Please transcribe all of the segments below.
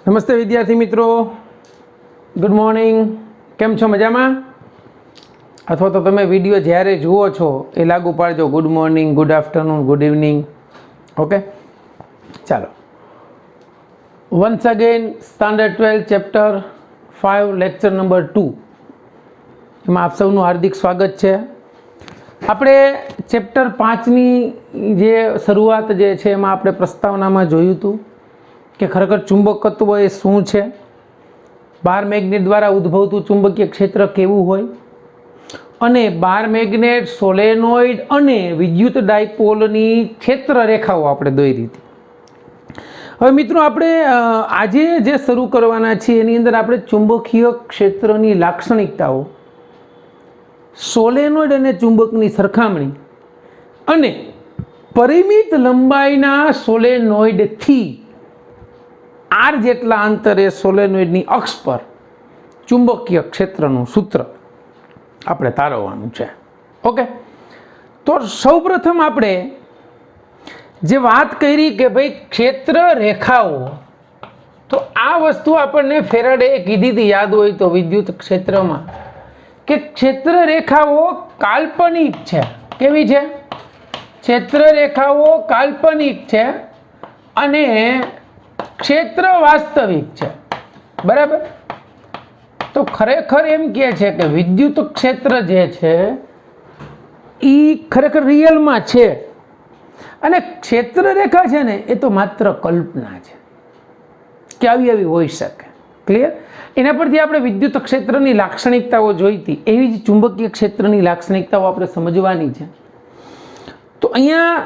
નમસ્તે વિદ્યાર્થી મિત્રો, ગુડ મોર્નિંગ. કેમ છો? મજામાં? અથવા તો તમે વિડીયો જ્યારે જુઓ છો એ લાગુ પાડજો good morning, good afternoon, good evening. Okay, ચાલો. Once again standard 12 chapter 5 lecture number 2 એમાં આપ સૌનું હાર્દિક સ્વાગત છે. આપણે ચેપ્ટર 5ની જે શરૂઆત જે છે એમાં આપણે પ્રસ્તાવનામાં જોયું હતું કે ખરેખર ચુંબકત્વ એ શું છે, બાર મેગ્નેટ દ્વારા ઉદ્ભવતું ચુંબકીય ક્ષેત્ર કેવું હોય, અને બાર મેગ્નેટ, સોલેનોઇડ અને વિદ્યુત ડાયપોલની ક્ષેત્ર રેખાઓ આપણે દોરી હતી. હવે મિત્રો, આપણે આજે જે શરૂ કરવાના છીએ એની અંદર આપણે ચુંબકીય ક્ષેત્રની લાક્ષણિકતાઓ, સોલેનોઇડ અને ચુંબકની સરખામણી અને પરિમિત લંબાઈના સોલેનોઇડથી આર જેટલા અંતરે સોલેનોઇડની અક્ષ પર ચુંબકીય ક્ષેત્રનું સૂત્ર આપણે તારવવાનું છે. ઓકે, તો સૌપ્રથમ આપણે જે વાત કરી કે ભાઈ ક્ષેત્ર રેખાઓ, તો આ વસ્તુ આપણને ફેરાડેએ કીધી હતી, યાદ હોય તો, વિદ્યુત ક્ષેત્રમાં, કે ક્ષેત્ર રેખાઓ કાલ્પનિક છે. કેવી છે? ક્ષેત્ર રેખાઓ કાલ્પનિક છે અને ક્ષેત્ર વાસ્તવિક છે. બરાબર? તો ખરેખર એમ કહે છે કે વિદ્યુત ક્ષેત્ર જે છે એ ખરેખર રિયલમાં છે, અને ક્ષેત્ર રેખા છે ને એ તો માત્ર કલ્પના છે કે આવી હોઈ શકે. ક્લિયર? એના પરથી આપણે વિદ્યુત ક્ષેત્રની લાક્ષણિકતાઓ જોઈ હતી, એવી જ ચુંબકીય ક્ષેત્રની લાક્ષણિકતાઓ આપણે સમજવાની છે. તો અહીંયા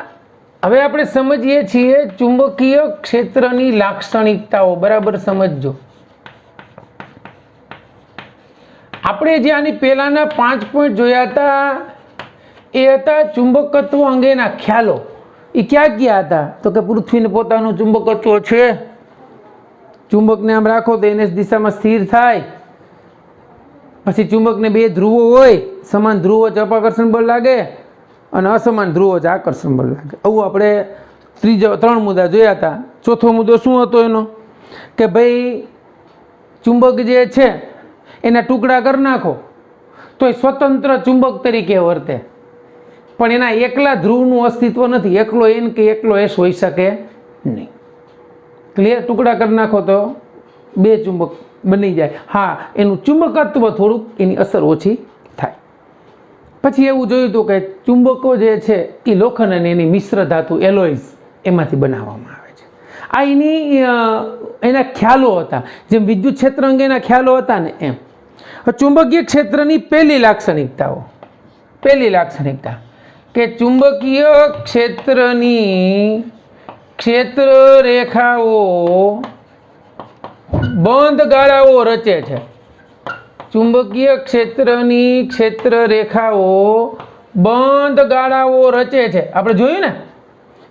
હવે આપણે સમજીએ છીએ ચુંબકીય ક્ષેત્રની લાક્ષણિકતાઓ. બરાબર સમજજો. આપણે જે આની પહેલાના 5 પોઈન્ટ જોયા હતા એ હતા ચુંબકત્વ અંગેના ખ્યાલો. એ ક્યાં હતા? તો કે પૃથ્વીને પોતાનું ચુંબકત્વ છે, ચુંબકને આમ રાખો તો એને દિશામાં સ્થિર થાય. પછી ચુંબકને 2 ધ્રુવો હોય, સમાન ધ્રુવો જ અપાકર્ષણ બળ લાગે અને અસમાન ધ્રુવો જ આકર્ષણ બળ લાગે. આવું આપણે 3 મુદ્દા જોયા હતા. ચોથો મુદ્દો શું હતો એનો? કે ભાઈ ચુંબક જે છે એના ટુકડા કરી નાખો તો એ સ્વતંત્ર ચુંબક તરીકે વર્તે, પણ એના એકલા ધ્રુવનું અસ્તિત્વ નથી. એકલો એન કે એકલો એસ હોઈ શકે નહીં. ક્લિયર? ટુકડા કરી નાખો તો 2 ચુંબક બની જાય. હા, એનું ચુંબકત્વ થોડુંક, એની અસર ઓછી થાય. પછી એવું જોયું હતું કે ચુંબકો જે છે એ લોખંડ અને એની મિશ્ર ધાતુ એલોઇઝ એમાંથી બનાવવામાં આવે છે. આ એના ખ્યાલો હતા, જેમ વિદ્યુત ક્ષેત્ર અંગેના ખ્યાલો હતા ને એમ. ચુંબકીય ક્ષેત્રની પહેલી લાક્ષણિકતા કે ચુંબકીય ક્ષેત્રની ક્ષેત્ર રેખાઓ બંધ ગાળાઓ રચે છે. ચુંબકીય ક્ષેત્રની ક્ષેત્ર રેખાઓ બંધ ગાળાઓ રચે છે. આપણે જોયું ને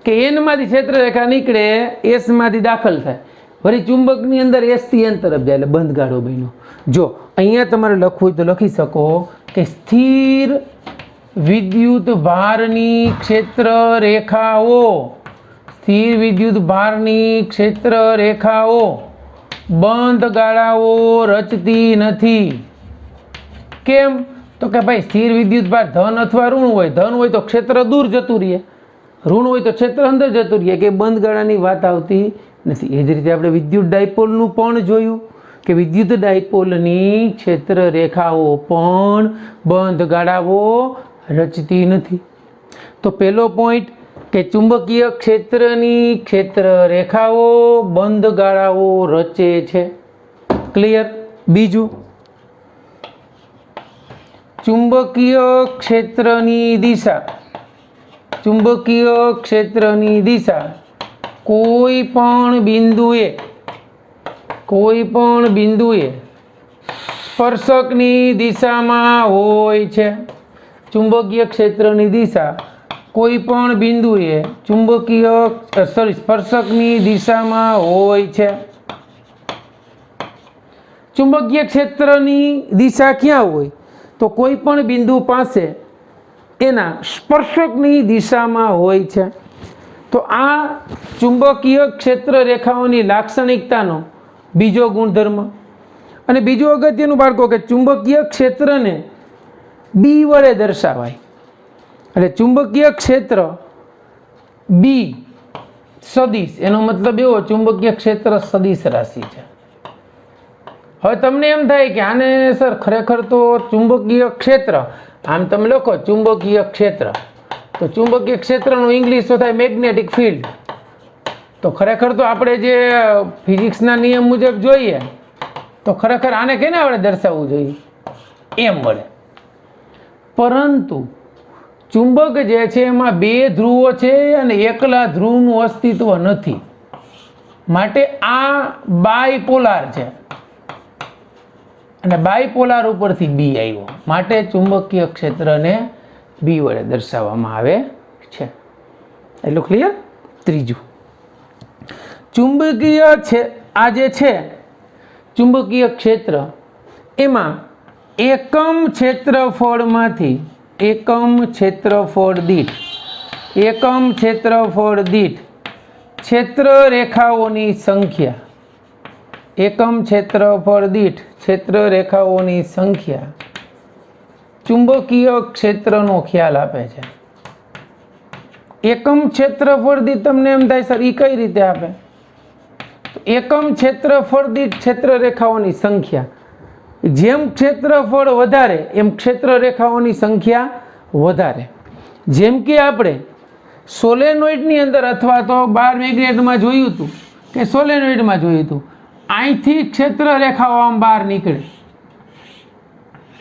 કે એન માંથી ક્ષેત્ર રેખા નીકળે, એસ માંથી દાખલ થાય, વળી ચુંબકની અંદર એસ થી એન તરફ જાય, એટલે બંધ ગાળો બન્યો. જો અહીંયા તમારે લખવું હોય તો લખી શકો કે સ્થિર વિદ્યુત ભારની ક્ષેત્ર રેખાઓ, સ્થિર વિદ્યુત ભારની ક્ષેત્ર રેખાઓ બંધ ગાળાઓ રચતી નથી. કેમ? તો કે ભાઈ સ્થિર વિદ્યુત ભાર ધન અથવા ઋણ હોય, ધન હોય તો ક્ષેત્ર દૂર જતું રહે, ઋણ હોય તો ક્ષેત્ર અંદર જતું રહે, કે બંધ ગાળાની વાત આવતી નથી. એ જ રીતે આપણે વિદ્યુત ડાયપોલનું પણ જોયું કે વિદ્યુત ડાયપોલની ક્ષેત્ર રેખાઓ પણ બંધ ગાળાઓ રચતી નથી. તો પહેલો પોઈન્ટ કે ચુંબકીય ક્ષેત્રની ક્ષેત્ર રેખાઓ બંધ ગાળાઓ રચે છે. ક્લિયર? બીજું, ચુંબકીય ક્ષેત્રની દિશા, ચુંબકીય ક્ષેત્રની દિશા કોઈ પણ બિંદુએ સ્પર્શકની દિશામાં હોય છે. ચુંબકીય ક્ષેત્રની દિશા કોઈ પણ બિંદુએ સ્પર્શકની દિશામાં હોય છે. ચુંબકીય ક્ષેત્રની દિશા ક્યાં હોય? તો કોઈ પણ બિંદુ પાસે એના સ્પર્શકની દિશામાં હોય છે. તો આ ચુંબકીય ક્ષેત્ર રેખાઓની લાક્ષણિકતાનો બીજો ગુણધર્મ. અને બીજું અગત્યનું બાળકો કે ચુંબકીય ક્ષેત્રને બી વડે દર્શાવાય. એટલે ચુંબકીય ક્ષેત્ર બી સદિશ, એનો મતલબ એવો ચુંબકીય ક્ષેત્ર સદિશ રાશિ છે. હવે તમને એમ થાય કે આને સર ખરેખર તો ચુંબકીય ક્ષેત્ર, આમ તમે લખો ચુંબકીય ક્ષેત્ર, તો ચુંબકીય ક્ષેત્રનું ઇંગ્લિશ તો થાય મેગ્નેટિક ફિલ્ડ. તો ખરેખર તો આપણે જે ફિઝિક્સના નિયમ મુજબ જોઈએ તો ખરેખર આને કેને આપણે દર્શાવવું જોઈએ? એમ વડે. પરંતુ ચુંબક જે છે એમાં બે ધ્રુવો છે અને એકલા ધ્રુવનું અસ્તિત્વ નથી, માટે આ બાયપોલાર છે અને બાયપોલાર ઉપરથી બી આવ્યો, માટે ચુંબકીય ક્ષેત્રને બી વડે દર્શાવવામાં આવે છે. એટલું ક્લિયર? ત્રીજું, ચુંબકીય છે આ જે છે ચુંબકીય ક્ષેત્ર, એમાં એકમ ક્ષેત્રફળમાંથી એકમ ક્ષેત્રફળ દીઠ ક્ષેત્ર રેખાઓની સંખ્યા, એકમ ક્ષેત્રફળ દીઠ ક્ષેત્ર રેખાઓની સંખ્યા ચુંબકીય ક્ષેત્રનો ખ્યાલ આપે છે. એકમ ક્ષેત્રફળ દીઠ તમને એમ થાય સર એ કઈ રીતે આપે? તો એકમ ક્ષેત્રફળ દીઠ ક્ષેત્ર રેખાઓની સંખ્યા, જેમ ક્ષેત્રફળ વધારે એમ ક્ષેત્ર રેખાઓની સંખ્યા વધારે. જેમ કે આપણે સોલેનોઇડની અંદર અથવા તો બાર મેગ્નેટમાં જોયું હતું કે સોલેનોઇડમાં જોયું હતું, અહીંથી ક્ષેત્ર રેખાઓ આમ બહાર નીકળે,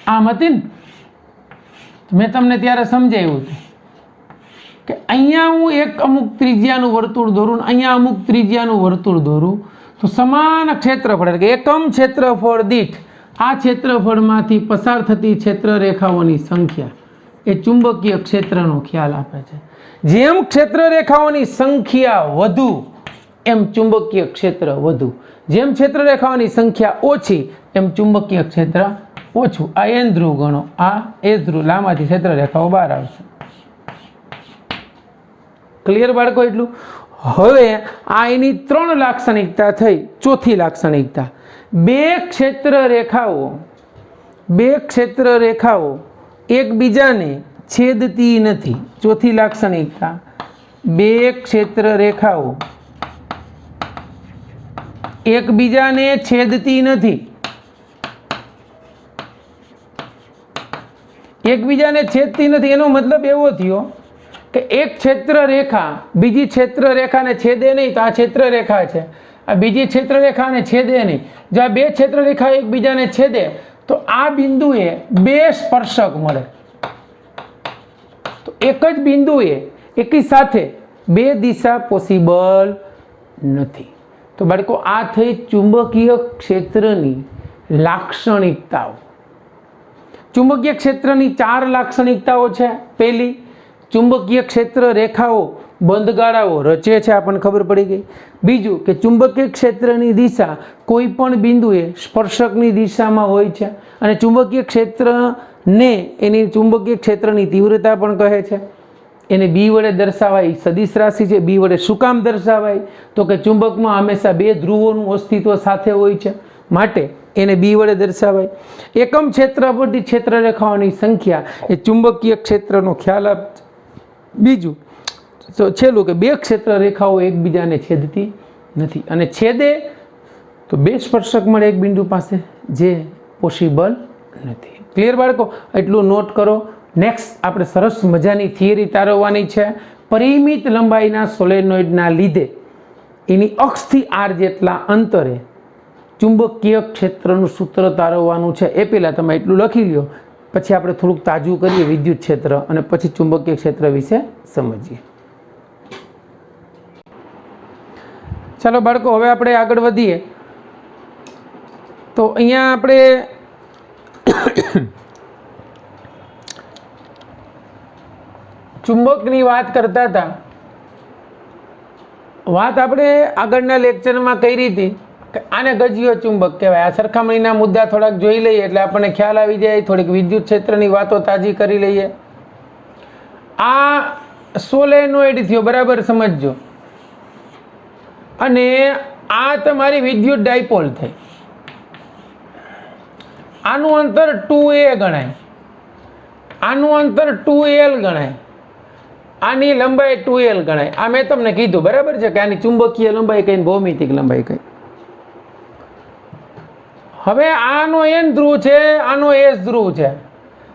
આમ હતી ને, મેં તમને ત્યારે સમજાવ્યું હતું કે અહીંયા હું એક અમુક ત્રિજ્યાનું વર્તુળ દોરું, અહીંયા અમુક ત્રિજ્યાનું વર્તુળ દોરું, તો સમાન ક્ષેત્રફળ એટલે કે એકમ ક્ષેત્રફળ દીઠ આ ક્ષેત્રફળમાંથી પસાર થતી ક્ષેત્ર રેખાઓની સંખ્યા એ ચુંબકીય ક્ષેત્રનો ખ્યાલ આપે છે. જેમ ક્ષેત્ર રેખાઓની સંખ્યા વધુ એમ ચુંબકીય ક્ષેત્ર વધુ, જેમ ક્ષેત્ર રેખાઓની સંખ્યા ઓછી એમ ચુંબકીય ક્ષેત્ર ઓછું. આ એન ધ્રુવ ગણો, આ એસ ધ્રુવ, લાંબાથી ક્ષેત્ર રેખાઓ બહાર આવશે. ક્લિયર બાળકો? એટલું. હવે આ એની ત્રણ લાક્ષણિકતા થઈ. ચોથી લાક્ષણિકતા, બે ક્ષેત્ર રેખાઓ એકબીજાને છેદતી નથી. ચોથી લાક્ષણિકતા, બે ક્ષેત્ર રેખાઓ એકબીજાને છેદતી નથી. એકબીજાને છેદતી નથી એનો મતલબ એવો થયો કે એક ક્ષેત્ર રેખા બીજી ક્ષેત્ર રેખાને છેદે નહીં, તો આ ક્ષેત્ર રેખા છે, આ બીજી ક્ષેત્ર રેખાને છેદે નહીં. જો આ બે ક્ષેત્ર રેખા એકબીજાને છેદે તો આ બિંદુએ બે સ્પર્શક મળે. તો એક જ બિંદુએ એકી સાથે બે દિશા પોસિબલ નથી. તો બાળકો આ થઈ ચુંબકીય ક્ષેત્રની લાક્ષણિકતાઓ. ચુંબકીય ક્ષેત્રની ચાર લાક્ષણિકતાઓ છે. પહેલી, ચુંબકીય ક્ષેત્ર રેખાઓ બંધગાળાઓ રચે છે, આપણને ખબર પડી ગઈ. બીજું કે ચુંબકીય ક્ષેત્રની દિશા કોઈ પણ બિંદુએ સ્પર્શકની દિશામાં હોય છે અને ચુંબકીય ક્ષેત્રને એની ચુંબકીય ક્ષેત્રની તીવ્રતા પણ કહે છે. એને બી વડે દર્શાવાય, સદિશ રાશિ છે. બી વડે શું કામ દર્શાવાય? તો કે ચુંબકમાં હંમેશા બે ધ્રુવોનું અસ્તિત્વ સાથે હોય છે, માટે એને બી વડે દર્શાવાય. એકમ ક્ષેત્ર પરથી ક્ષેત્ર રેખાઓની સંખ્યા એ ચુંબકીય ક્ષેત્રનો ખ્યાલ આપે. બીજું તો છેલ્લું કે બે ક્ષેત્ર રેખાઓ એકબીજાને છેદતી નથી, અને છેદે તો બે સ્પર્શક મળે એક બિંદુ પાસે, જે પોસિબલ નથી. ક્લિયર બાળકો? એટલું નોટ કરો. નેક્સ્ટ આપણે સરસ મજાની થિયરી તારવવાની છે. પરિમિત લંબાઈના સોલેનોઇડના લીધે એની અક્ષથી આર જેટલા અંતરે ચુંબકીય ક્ષેત્રનું સૂત્ર તારવવાનું છે. એ પહેલાં તમે એટલું લખી લો, પછી આપણે થોડુંક તાજું કરીએ વિદ્યુત ક્ષેત્ર અને પછી ચુંબકીય ક્ષેત્ર વિશે સમજીએ. ચાલો બાળકો, હવે આપણે આગળ વધીએ. તો અહીંયા આપણે ચુંબકની વાત કરતા હતા. વાત આપણે આગળના લેક્ચરમાં કરી હતી કે આને ગજિયો ચુંબક કહેવાય. આ સરખામણીના મુદ્દા થોડાક જોઈ લઈએ એટલે આપણને ખ્યાલ આવી જાય, થોડીક વિદ્યુત ક્ષેત્રની વાતો તાજી કરી લઈએ. આ સોલેનોઇડ થયો, બરાબર સમજજો. અને આ તમારી વિદ્યુત ડાયપોલ થઈ, આનું અંતર 2a ગણાય, આનું અંતર 2l ગણાય, આની લંબાઈ 2l ગણાય. આ મેં તમને કીધું બરાબર છે કે આની ચુંબકીય લંબાઈ કઈ, ભૌમિતિક લંબાઈ કઈ. હવે આનો n ધ્રુવ છે, આનો s ધ્રુવ છે.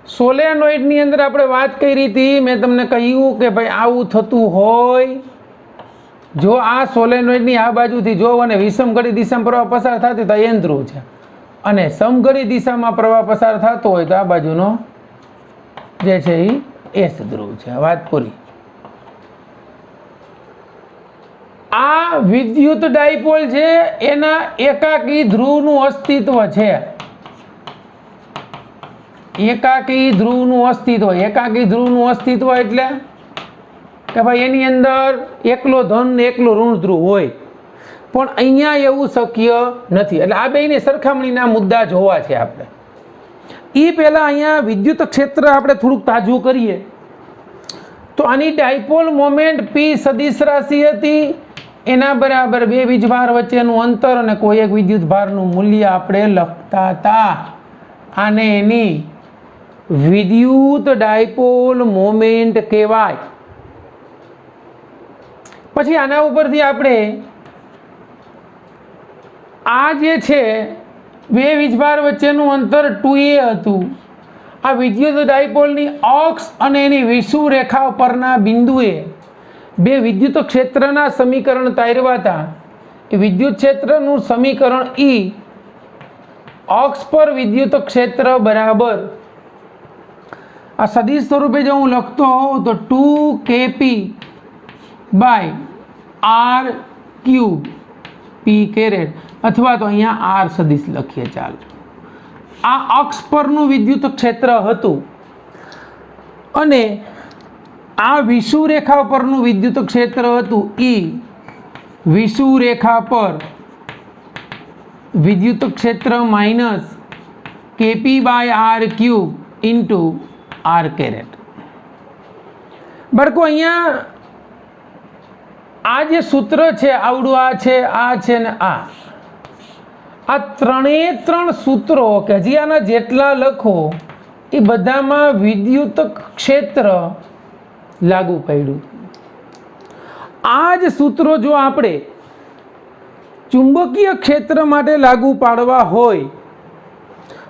સોલેનોઇડ ની અંદર આપણે વાત કરી હતી, મેં તમને કહ્યું કે ભાઈ આવું થતું હોય, જો આ સોલેનોઇડ ની આ બાજુથી જો અને વિષમઘડી દિશામાં પ્રવાહ પસાર થતો તો n ધ્રુવ છે, અને સમઘડી દિશામાં પ્રવાહ પસાર થતો હોય તો આ બાજુનો જે છે એ s ધ્રુવ છે. વાત પૂરી. આ વિદ્યુત ડાયપોલ છે, એના એકાકી ધ્રુવનું અસ્તિત્વ છે. એકાકી ધ્રુવનું અસ્તિત્વ, એકાકી ધ્રુવનું અસ્તિત્વ એટલે કે ભાઈ એની અંદર એકલો ધન ને એકલો ઋણ ધ્રુવ હોય, પણ અહીંયા એવું શક્ય નથી. એટલે આ બેયની સરખામણીના મુદ્દા જોવા છે આપણે. એ પહેલા અહીંયા વિદ્યુત ક્ષેત્ર આપણે થોડુંક તાજું કરીએ તો આની ડાયપોલ મોમેન્ટ p સદિશ રાશિ હતી, એના બરાબર બે વીજભાર વચ્ચેનું અંતર અને કોઈ એક વિદ્યુત ભારનું મૂલ્ય આપણે લખતા હતા. આને એની વિદ્યુત ડાયપોલ મોમેન્ટ કહેવાય. પછી આના ઉપરથી આપણે આ જે છે બે વીજભાર વચ્ચેનું અંતર 2a હતું, આ વિદ્યુત ડાયપોલની અક્ષ અને એની વિષુવ રેખા પરના બિંદુએ બે વિદ્યુત ક્ષેત્રના સમીકરણ તારવ્યા હતા. એ વિદ્યુત ક્ષેત્રનું સમીકરણ E અક્ષ પર વિદ્યુત ક્ષેત્ર બરાબર આ સદિશ સ્વરૂપે જો હું લખતો હોઉં તો 2kp by r cube p caret, અથવા તો અહીંયા r સદિશ લખીએ. ચાલો, આ અક્ષ પરનું વિદ્યુત ક્ષેત્ર હતું અને આ વિષુવ રેખા પરનું વિદ્યુત ક્ષેત્ર હતું. E વિષુવ રેખા પર વિદ્યુત ક્ષેત્ર minus kp by r cube into r caret. બાળકો અહીંયા આ જે સૂત્ર છે આવડું આ છે ને આ ત્રણે સૂત્રો કે હજી આના જેટલા લખો એ બધામાં વિદ્યુત ક્ષેત્ર લાગુ પડ્યું. આ જ સૂત્રો જો આપણે ચુંબકીય ક્ષેત્ર માટે લાગુ પાડવા હોય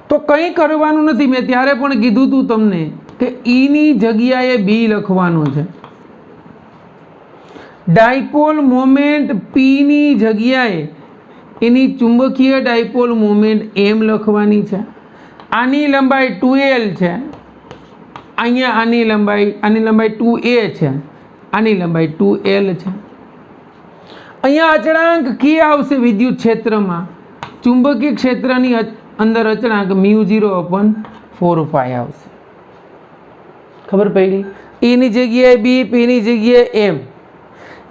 તો કંઈ કરવાનું નથી. મેં ત્યારે પણ કીધું હતું તમને કે E ની જગ્યાએ B લખવાનું છે, ડાયપોલ મોમેન્ટ P ની જગ્યાએ એની ચુંબકીય ડાયપોલ મોમેન્ટ m લખવાની છે. આની લંબાઈ 2l છે, અહીંયા આની લંબાઈ 2a છે, આની લંબાઈ 2l છે. અહીંયા અચળાંક k આવશે વિદ્યુત ક્ષેત્રમાં, ચુંબકીય ક્ષેત્રની અંદર અચળાંક μ0/4π આવશે. ખબર પડી? એની જગ્યાએ b, p ની જગ્યાએ m.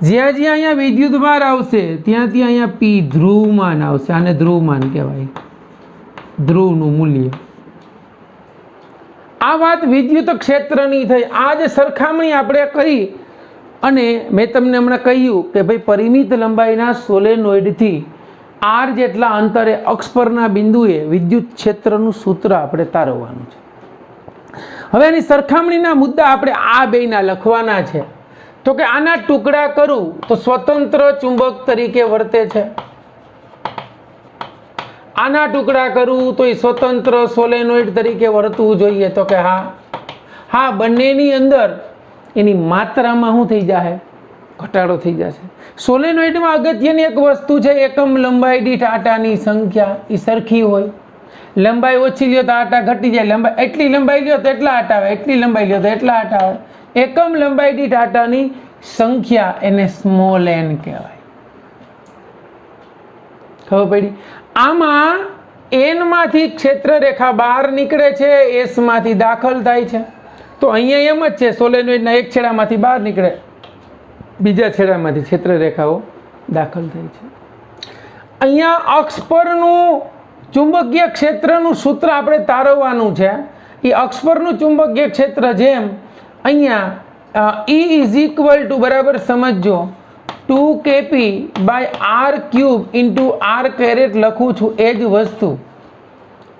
જ્યાં જ્યાં અહીંયા વિદ્યુત ભાર આવશે ત્યાંથી અહીંયા p ધ્રુવમાન આવશે. આને ધ્રુવમાન કહેવાય, ધ્રુવનું મૂલ્ય. આ વાત વિદ્યુત ક્ષેત્રની થઈ. આ જે સરખામણી આપણે કરી અને મેં તમને હમણાં કહ્યું કે ભાઈ પરિમિત લંબાઈના સોલેનોઇડથી r જેટલા અંતરે અક્ષ પરના બિંદુએ વિદ્યુત ક્ષેત્રનું સૂત્ર આપણે તારવવાનું છે. હવે એની સરખામણીના મુદ્દા આપણે આ બેયના લખવાના છે. તો કે આના ટુકડા કરું તો સ્વતંત્ર ચુંબક તરીકે વર્તે છે, આના ટુકડા કરું તો એ સ્વતંત્ર સોલેનોઇડ તરીકે વર્તવું જોઈએ. તો કે હા, બંનેની અંદર એની માત્રામાં શું થઈ જશે? ઘટાડો થઈ જશે. સોલેનોઇડમાં અગત્યની એક વસ્તુ છે, એકમ લંબાઈ દીઠ આટાની સંખ્યા એ સરખી હોય. લંબાઈ ઓછી લ્યો તો આટા ઘટી જાય, એટલી લંબાઈ લ્યો તો એટલા આટા આવે, એટલી લંબાઈ લ્યો તો એટલા આટા આવે. એકમ લંબાઈ દીઠ આટાની સંખ્યા એને સ્મોલ n કહેવાય. ખબર પડી? આમાં n માંથી ક્ષેત્ર રેખા બહાર નીકળે છે, s માંથી દાખલ થાય છે. તો અહીંયા એમ જ છે, સોલેનોઇડના એક છેડામાંથી બહાર નીકળે, બીજા છેડામાંથી ક્ષેત્ર રેખાઓ દાખલ થાય છે. અહીંયા અક્ષ પરનું ચુંબકીય ક્ષેત્રનું સૂત્ર આપણે તારવવાનું છે. એ અક્ષ પરનું ચુંબકીય ક્ષેત્ર જેમ અહીંયા E ઇઝ ઇક્વલ ટુ બરાબર સમજો P 2kp/r³ ઇન્ટુ r² લખું છું એ જ વસ્તુ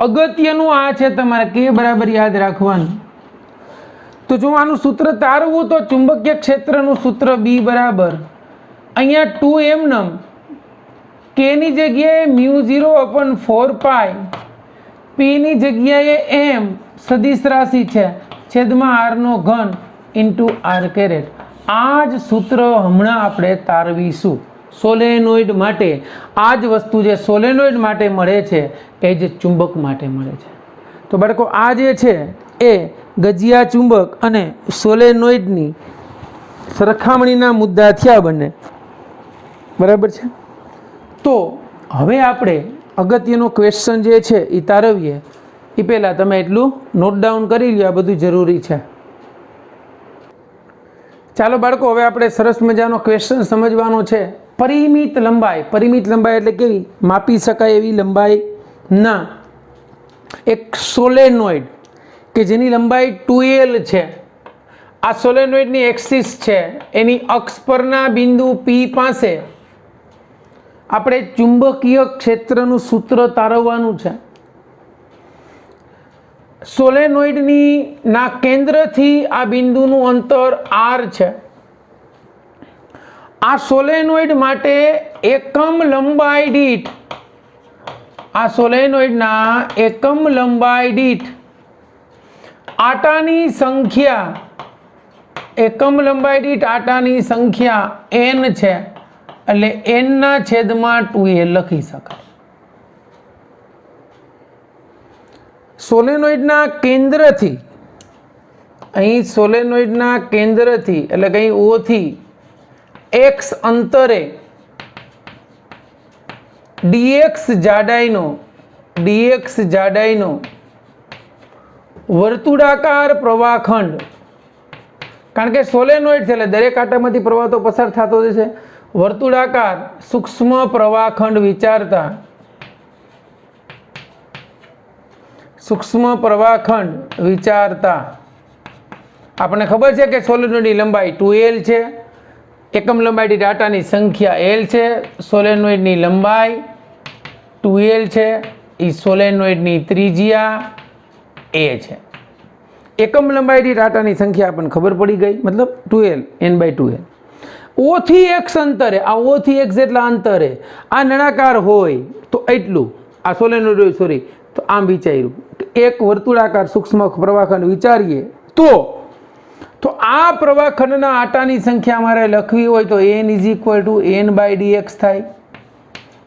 અગત્યનું આ છે તમારે કે બરાબર યાદ રાખવાનું. તો જો આનું સૂત્ર તારવું તો ચુંબકીય ક્ષેત્રનું સૂત્ર B બરાબર અહીંયા 2m k ની જગ્યાએ μ0/4π p ની જગ્યાએ m સદિશ રાશિ છે છેદમાં r³ ઇન્ટુ r². આ જ સૂત્ર હમણાં આપણે તારવીશું સોલેનોઇડ માટે. આ જ વસ્તુ જે સોલેનોઇડ માટે મળે છે એ જ ચુંબક માટે મળે છે. તો બાળકો આ જે છે એ ગજિયા ચુંબક અને સોલેનોઇડની સરખામણીના મુદ્દા થયા બંને બરાબર છે. તો હવે આપણે અગત્યનો ક્વેશ્ચન જે છે એ તારવીએ એ પહેલાં તમે એટલું નોટ ડાઉન કરી લો, આ બધું જરૂરી છે. ચાલો બાળકો હવે આપણે સરસ મજાનો ક્વેશ્ચન સમજવાનો છે. પરિમિત લંબાઈ એટલે કેવી? માપી શકાય એવી લંબાઈ ના એક સોલેનોઇડ કે જેની લંબાઈ 2l છે. આ સોલેનોઇડની એક્સિસ છે, એની અક્ષ પરના બિંદુ P પાસે આપણે ચુંબકીય ક્ષેત્રનું સૂત્ર તારવવાનું છે. સોલેનોઇડની ના કેન્દ્રથી આ બિંદુનું અંતર r છે. આ સોલેનોઇડ માટે એકમ લંબાઈ દીઠ આટાની સંખ્યા n છે એટલે n ના છેદમાં 2l લખી શકાય. સોલેનોઇડના કેન્દ્રથી એટલે કે અહીં O થી x અંતરે dx જાડાઈનો વર્તુળાકાર પ્રવાહખંડ, કારણ કે સોલેનોઇડ છે એટલે દરેક આટામાંથી પ્રવાહ તો પસાર થતો જ છે. વર્તુળાકાર સૂક્ષ્મ પ્રવાહખંડ વિચારતા આપણને ખબર છે કે સોલેનોઇડની લંબાઈ 2l છે, એકમ લંબાઈ દીઠ આટાની સંખ્યા l છે. સોલેનોઇડની લંબાઈ 2l છે, એ સોલેનોઇડની ત્રિજ્યા a છે. એકમ લંબાઈ દીઠ આટાની સંખ્યા આપણને ખબર પડી ગઈ, મતલબ 2l n/2l. O થી x અંતરે, આ O થી x જેટલા અંતરે આ નળાકાર હોય તો એટલું, આ સોલેનોઇડ હોય સોરી તો આમ વિચાર્યું એક વર્તુળાકાર સૂક્ષ્મ પ્રવાહખંડ વિચારીએ તો આ પ્રવાહખંડના આટાની સંખ્યા મારે લખવી હોય તો n n/dx થાય.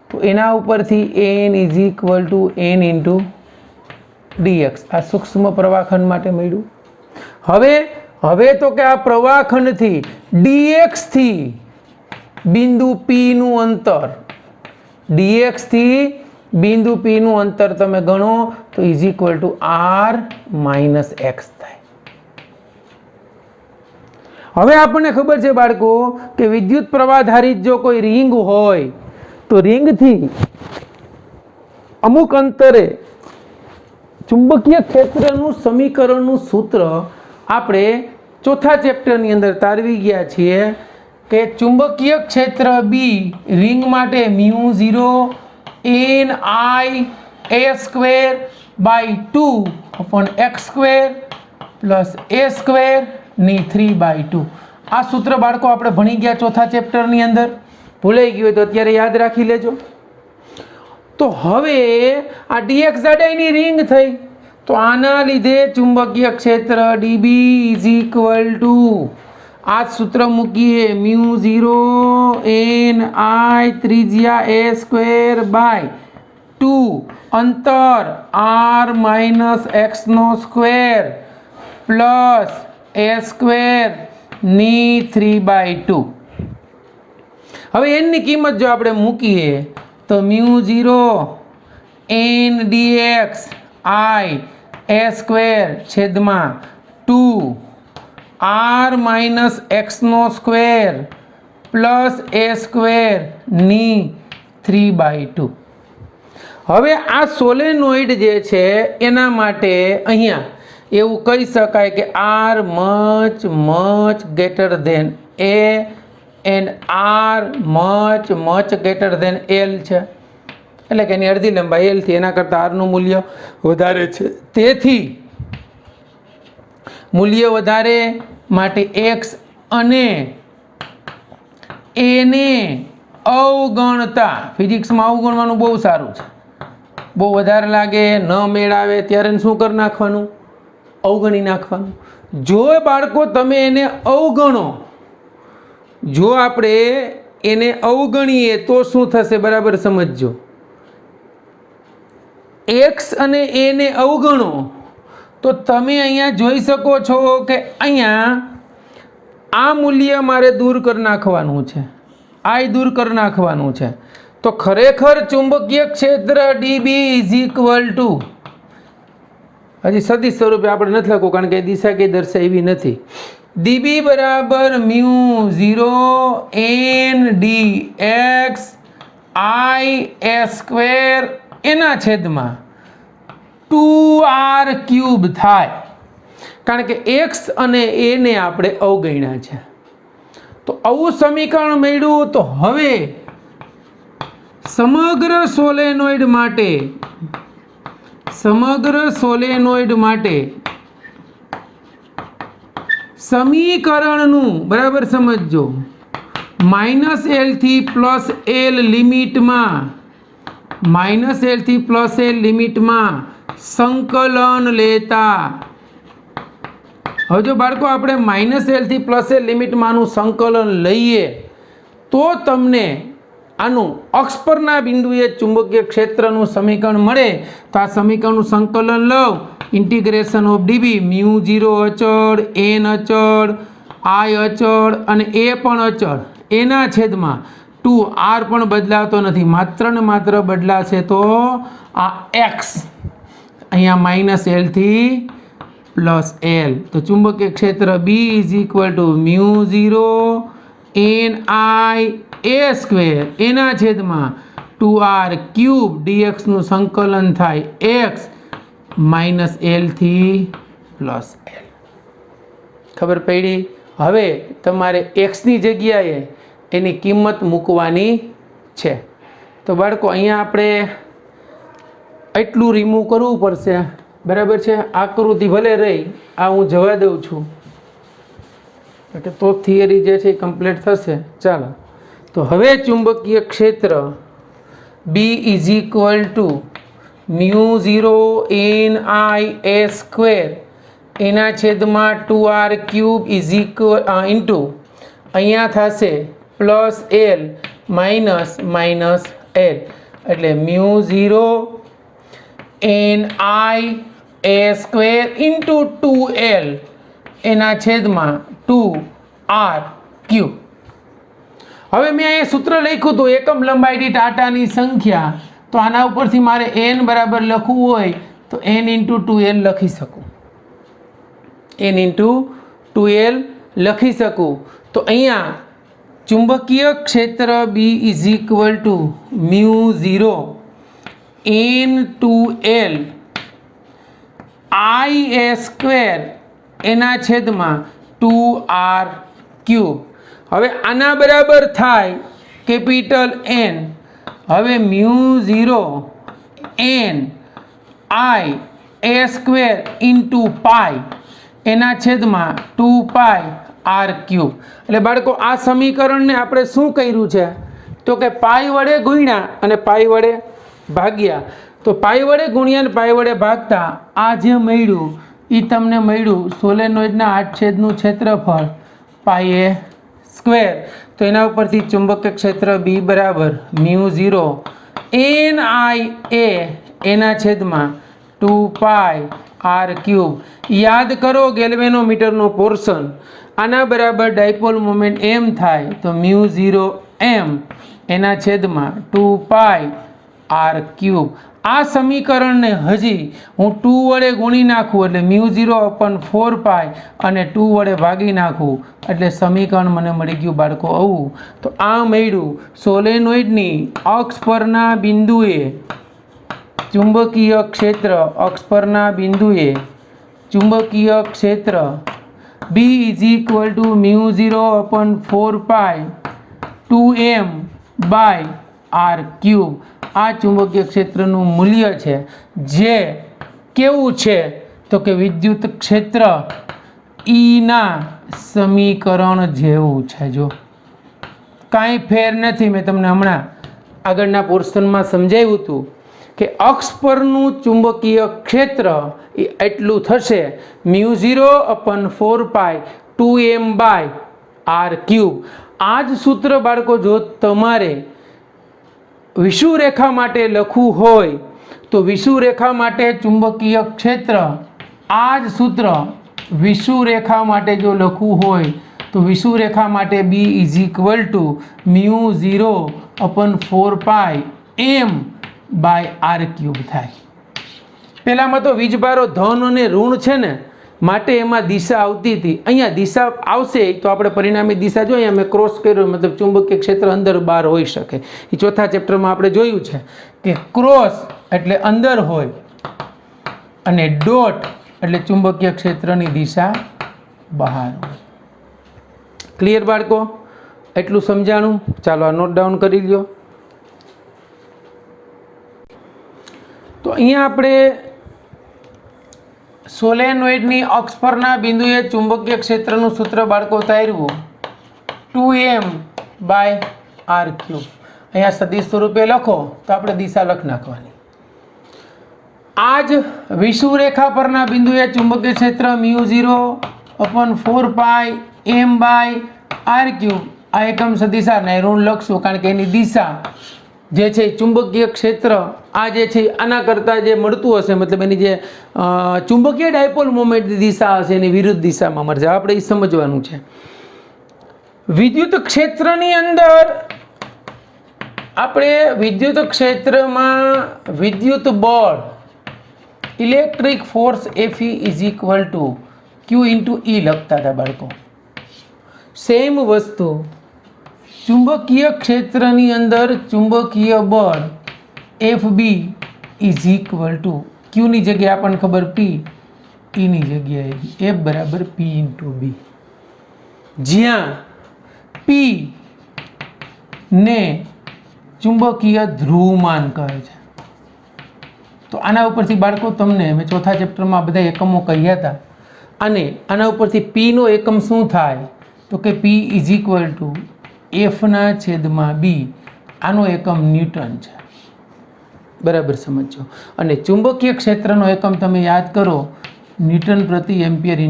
તો એના ઉપરથી n n × dx આ સૂક્ષ્મ પ્રવાહખંડ માટે મળ્યું. હવે તો કે આ પ્રવાહખંડથી dx થી બિંદુ P નું અંતર તમે ગણો તો r - x થાય. હવે આપણને ખબર છે બાળકો કે વિદ્યુત પ્રવાહધારિત જો કોઈ રિંગ હોય તો રિંગથી અમુક અંતરે ચુંબકીય ક્ષેત્રનું સમીકરણનું સૂત્ર આપણે ચોથા ચેપ્ટરની અંદર તારવી ગયા છીએ કે ચુંબકીય ક્ષેત્ર B રિંગ માટે μ0 NiA²/2x² +a²/3/2. આ સૂત્ર બાળકો આપણે ભણી ગયા ચોથા ચેપ્ટરની અંદર. ભૂલાઈ ગયું હોય તો અત્યારે યાદ રાખી લેજો. તો હવે આ dx જાડાઈની રિંગ થઈ તો આના લીધે ચુંબકીય ક્ષેત્ર dB આ સૂત્ર મૂકીએ μ0 Ni ત્રિજ્યા a²/2 અંતર r - x² +a²/3/2. હવે n ની કિંમત જો આપણે મૂકીએ તો μ0 NdX a²/2 r - x² +a²/3/2. હવે આ સોલેનોઇડ જે છે એના માટે અહીંયા એવું કહી શકાય કે r > a and R much greater than L છે, એટલે કે એની અડધી લંબાઈ એલ થી, એના કરતાં આરનું મૂલ્ય વધારે છે. તેથી મૂલ્ય વધારે માટે એક્સ અને એને અવગણતા, ફિઝિક્સમાં અવગણવાનું બહુ સારું છે. બહુ વધારે લાગે, ન મેળ આવે ત્યારે શું કરી નાખવાનું? અવગણી નાખવાનું. જો બાળકો તમે એને અવગણો, જો આપણે એને અવગણીએ તો શું થશે બરાબર સમજજો. એક્સ અને એને અવગણો તો તમે અહીંયા જોઈ શકો છો કે અહીંયા આ મૂલ્ય મારે દૂર કરી નાખવાનું છે, આ દૂર કરી નાખવાનું છે. તો ખરેખર ચુંબકીય ક્ષેત્ર ડીબી ઇઝ ઇક્વલ ટુ, હજી સદિશ સ્વરૂપે આપણે નથી લખવું કારણ કે દિશા કંઈ દર્શાવી નથી. ડીબી બરાબર mu 0 N D X I S square એના છેદમાં 2r³ થાય, કારણ કે એક્સ અને એને આપણે અવગણ્યા છે. તો આવું સમીકરણ મળ્યું. તો હવે સમગ્ર સોલેનોઇડ માટે સમીકરણનું બરાબર સમજજો, -L થી +L લિમિટમાં સંકલન લેતા. હવે જો બાળકો આપણે -L થી +L લિમિટમાંનું સંકલન લઈએ તો તમને આનું અક્ષ પરના બિંદુએ ચુંબકીય ક્ષેત્રનું સમીકરણ મળે. તો આ સમીકરણનું સંકલન લો, ઇન્ટિગ્રેશન ઓફ ડીબી, μ0 અચળ, n અચળ, i અચળ અને a પણ અચળ, એના છેદમાં 2r પણ બદલાતો નથી, માત્ર ને માત્ર બદલાશે તો આ x, અહીંયા -L થી +L. તો ચુંબકીય ક્ષેત્ર B is equal to μ0 ni a² એના છેદમાં 2r³ dx નું સંકલન થાય x -L થી +L. ખબર પડી? હવે તમારે x ની જગ્યાએ એની કિંમત મૂકવાની છે. તો બાળકો અહીંયા આપણે એટલું રિમૂવ કરવું પડશે, બરાબર છે. આકૃતિ ભલે રહી, આ હું જવા દઉં છું, એટલે તો થિયરી જે છે એ કમ્પ્લીટ થશે. ચાલો, તો હવે ચુંબકીય ક્ષેત્ર B is equal to μ0 ni a² એના છેદમાં 2r³ ઇઝ ઇક્વલ ઇન્ટુ અહીંયા થશે +L -L, એટલે μ0 ni a² ઇન્ટુ 2L એના છેદમાં 2r³. હવે મેં અહીંયા સૂત્ર લખ્યું હતું એકમ લંબાઈ દીઠ આટાની સંખ્યા. તો આના ઉપરથી મારે n બરાબર લખવું હોય તો n × 2l લખી શકું, n × 2l લખી શકું. તો અહીંયા ચુંબકીય ક્ષેત્ર B is equal to μ0 n2l i² એના છેદમાં 2r³. હવે આના બરાબર થાય કેપિટલ N. હવે μ0 n i a² into pi એના છેદમાં 2πr³. એટલે બાળકો આ સમીકરણને આપણે શું કર્યું છે તો કે પાઈ વડે ગુણ્યા અને પાઈ વડે ભાગ્યા. તો પાઈ વડે ગુણ્યા અને પાઈ વડે ભાગતા આ જે મળ્યું એ તમને મળ્યું સોલેનોઇડના આડછેદનું ક્ષેત્રફળ πa². તો એના ઉપરથી ચુંબકીય ક્ષેત્ર B બરાબર μ0 ni a એના છેદમાં 2πr³. યાદ કરો ગેલ્વેનોમીટરનો પોર્શન, આના બરાબર ડાયપોલ મોમેન્ટ m થાય તો μ0 m એના છેદમાં 2πr³. આ સમીકરણને હજી હું 2 વડે ગુણી નાખું એટલે μ0/4π અને 2 વડે ભાગી નાખું એટલે સમીકરણ મને મળી ગયું બાળકો આવું. તો આ મળ્યું સોલેનોઇડની અક્ષ પરના બિંદુએ ચુંબકીય ક્ષેત્ર, અક્ષ પરના બિંદુએ ચુંબકીય ક્ષેત્ર B is equal two μ0/4π 2m/r³ આ ચુંબકીય ક્ષેત્રનું મૂલ્ય છે, જે કેવું છે તો કે વિદ્યુત ક્ષેત્ર ઈના સમીકરણ જેવું છે. જો કાંઈ ફેર નથી. મેં તમને હમણાં આગળના પોર્શનમાં સમજાવ્યું હતું કે અક્ષ પરનું ચુંબકીય ક્ષેત્ર એ એટલું થશે μ0/4π2m/r³. આ જ સૂત્ર બાળકો જો તમારે વિષુવરેખા માટે લખવું હોય તો વિષુવરેખા માટે ચુંબકીય ક્ષેત્ર, આ જ સૂત્ર વિષુવરેખા માટે જો લખવું હોય તો વિષુવરેખા માટે B μ0/4πm/r³ થાય. પહેલામાં તો વીજભારો ધન અને ઋણ છે ને, માટે એમાં દિશા આવતી હતી. અહીંયા દિશા આવશે તો આપણે પરિણામી દિશા જોઈએ. મેં ક્રોસ કર્યો, મતલબ ચુંબકીય ક્ષેત્ર અંદર બહાર હોઈ શકે. એ ચોથા ચેપ્ટરમાં આપણે જોયું છે કે ક્રોસ એટલે અંદર હોય અને ડોટ એટલે ચુંબકીય ક્ષેત્રની દિશા બહાર હોય. ક્લિયર બાળકો? એટલું સમજાણું? ચાલો આ નોટ ડાઉન કરી લ્યો. તો અહીંયા આપણે સોલેનોઇડની અક્ષ પરના બિંદુએ ચુંબકીય ક્ષેત્રનું સૂત્ર બાળકો તાર્યું 2m/r³. અહીંયા સદિશ સ્વરૂપે લખો તો આપણે દિશા લખી નાખવાની. આ જ વિષુવરેખા પરના બિંદુએ ચુંબકીય ક્ષેત્ર μ0/4πm/r³. આ એકમ સદિશા ને ઋણ લખશું, કારણ કે એની દિશા જે છે ચુંબકીય ક્ષેત્ર આ જે છે આના કરતાં જે મળતું હશે, મતલબ એની જે ચુંબકીય ડાયપોલ મોમેન્ટની દિશા હશે એની વિરુદ્ધ દિશામાં મળશે. આપણે એ સમજવાનું છે. વિદ્યુત ક્ષેત્રની અંદર આપણે વિદ્યુત ક્ષેત્રમાં વિદ્યુત બળ electric force Fe = Q × E લખતા હતા બાળકો. સેમ વસ્તુ ચુંબકીય ક્ષેત્રની અંદર ચુંબકીય બળ FB = Q ની જગ્યાએ આપણને ખબર P, E ની જગ્યાએ F = P × B, જ્યાં P ને ચુંબકીય ધ્રુવમાન કહે છે. તો આના ઉપરથી બાળકો તમને મેં ચોથા ચેપ્ટરમાં બધા એકમો કહ્યા હતા, અને આના ઉપરથી P નો એકમ શું થાય તો કે P = F/B. આનો એકમ ન્યૂટન છે. બરાબર સમજો. અને ચુંબકીય ક્ષેત્રનો એકમ તમે યાદ કરો, ન્યૂટન પ્રતિ એમ્પિયર ×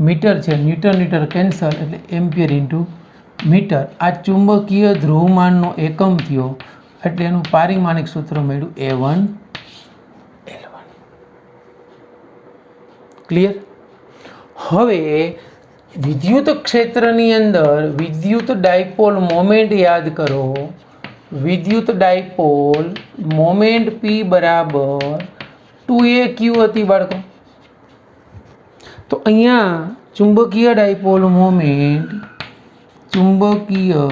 મીટર છે. ન્યૂટન કેન્સલ એટલે એમ્પિયર × મીટર. આ ચુંબકીય ધ્રુવમાનનો એકમ થયો, એટલે એનું પારિમાણિક સૂત્ર મળ્યું A1L1. ક્લિયર? હવે વિદ્યુત ક્ષેત્રની અંદર વિદ્યુત ડાયપોલ મોમેન્ટ યાદ કરો. વિદ્યુત ડાયપોલ મોમેન્ટ P = 2AQ હતી બાળકો. તો અહીંયા ચુંબકીય ડાયપોલ મોમેન્ટ ચુંબકીય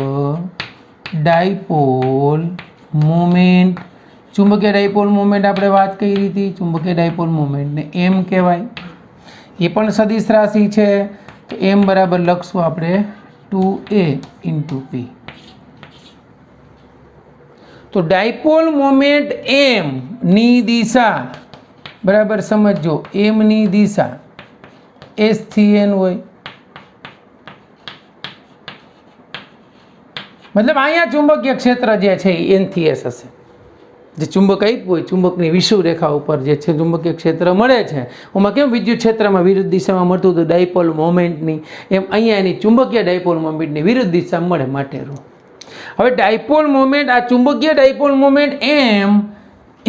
ડાયપોલ મોમેન્ટ આપણે વાત કરી હતી. ચુંબકીય ડાયપોલ મોમેન્ટને M કહેવાય. એ પણ સદિશ રાશિ છે. તો M બરાબર લખશું આપણે 2A × P. તો ડાયપોલ મોમેન્ટ M ની દિશા બરાબર સમજો. M ની દિશા S થી N હોય. મતલબ અહીંયા ચુંબકીય ક્ષેત્ર જે છે એ N થી S હશે. જે ચુંબક આપ્યું હોય, ચુંબકની વિષુવરેખા ઉપર જે છે ચુંબકીય ક્ષેત્ર મળે છે, એમાં કેમ વિદ્યુત ક્ષેત્રમાં વિરુદ્ધ દિશામાં મળતું હતું ડાયપોલ મોમેન્ટની, એમ અહીંયા એની ચુંબકીય ડાયપોલ મોમેન્ટની વિરુદ્ધ દિશા મળે માટે ઋણ. હવે ડાયપોલ મોમેન્ટ, આ ચુંબકીય ડાયપોલ મોમેન્ટ M =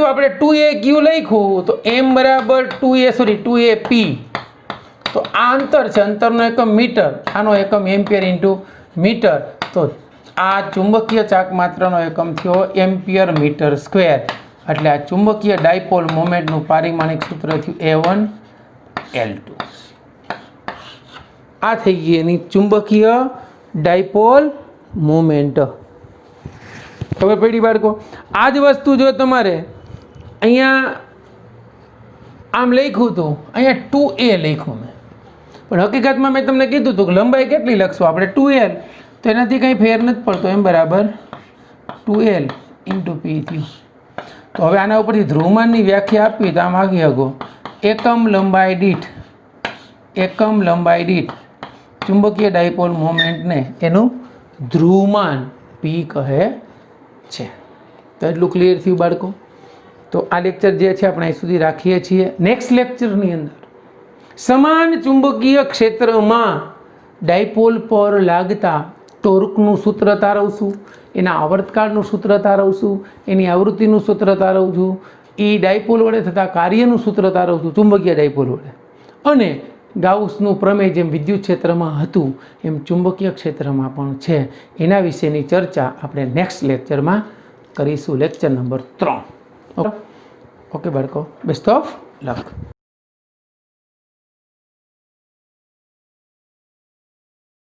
આપણે 2AQ લખ્યું તો M = 2AP. તો આ અંતર છે, અંતરનો એકમ મીટર, આનો એકમ એમ્પિયર × મીટર. તો આ ચુંબકીય ચાકમાત્રનો એકમ થયો એમ્પિયર મીટર સ્ક્વેર. એટલે આ ચુંબકીય ડાયપોલ મોમેન્ટનું પારિમાણિક સૂત્ર થયું A1L2. આ થઈ ગઈ એની ચુંબકીય ડાયપોલ મોમેન્ટ. ખબર પડી બાળકો? આ જ વસ્તુ જો તમારે અહીંયા આમ લખ્યું હતું, અહીંયા 2A લખ્યું મેં, પણ હકીકતમાં મેં તમને કીધું હતું કે લંબાઈ કેટલી લખશું આપણે 2L. તો એનાથી કંઈ ફેર નથી પડતો, એમ બરાબર 2L × P થયું. તો હવે આના ઉપરથી ધ્રુવમાનની વ્યાખ્યા આપવી તો આમ આખી શકો એકમ લંબાઈ દીઠ ચુંબકીય ડાયપોલ મોમેન્ટને એનું ધ્રુવમાન P કહે છે. તો એટલું ક્લિયર થયું બાળકો. તો આ લેક્ચર જે છે આપણે અહીં સુધી રાખીએ છીએ. નેક્સ્ટ લેક્ચરની અંદર સમાન ચુંબકીય ક્ષેત્રમાં ડાયપોલ પર લાગતા ટોર્કનું સૂત્ર તારવશું, એના આવર્તકાળનું સૂત્ર તારવશું, એની આવૃત્તિનું સૂત્ર તારવશું, એ ડાયપોલ વડે થતા કાર્યનું સૂત્ર તારવશું ચુંબકીય ડાયપોલ વડે, અને ગાઉસનું પ્રમેય જેમ વિદ્યુત ક્ષેત્રમાં હતું એમ ચુંબકીય ક્ષેત્રમાં પણ છે. એના વિશેની ચર્ચા આપણે નેક્સ્ટ લેક્ચરમાં કરીશું, લેક્ચર નંબર 3. ઓકે બાળકો, બેસ્ટ ઓફ લક.